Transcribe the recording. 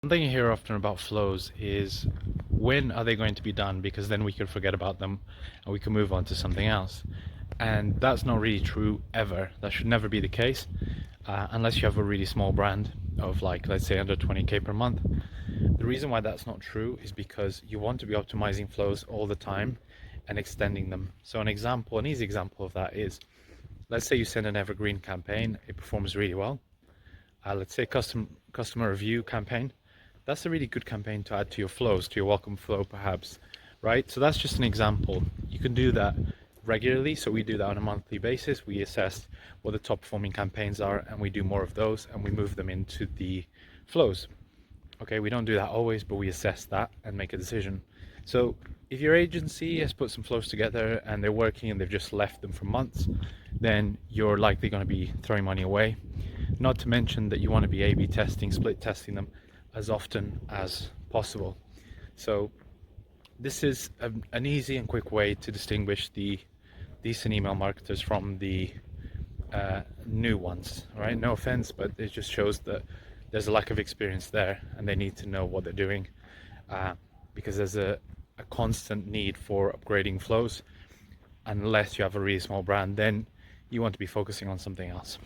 One thing you hear often about flows is when are they going to be done? Because then we could forget about them and we can move on to something else. And that's not really true ever. That should never be the case, unless you have a really small brand of, like, let's say under 20k per month. The reason why that's not true is because you want to be optimizing flows all the time and extending them. So an easy example of that is, let's say you send an evergreen campaign, it performs really well. Let's say customer review campaign. That's a really good campaign to add to your flows, to your welcome flow perhaps, right? So that's just an example. You can do that regularly. So we do that on a monthly basis. We assess what the top performing campaigns are and we do more of those and we move them into the flows. Okay, we don't do that always, but we assess that and make a decision. So if your agency has put some flows together and they're working and they've just left them for months, then you're likely going to be throwing money away. Not to mention that you want to be A/B testing, split testing them as often as possible. So this is an easy and quick way to distinguish the decent email marketers from the new ones, right? No offense, but it just shows that there's a lack of experience there and they need to know what they're doing, because there's a constant need for upgrading flows. Unless you have a really small brand, then you want to be focusing on something else.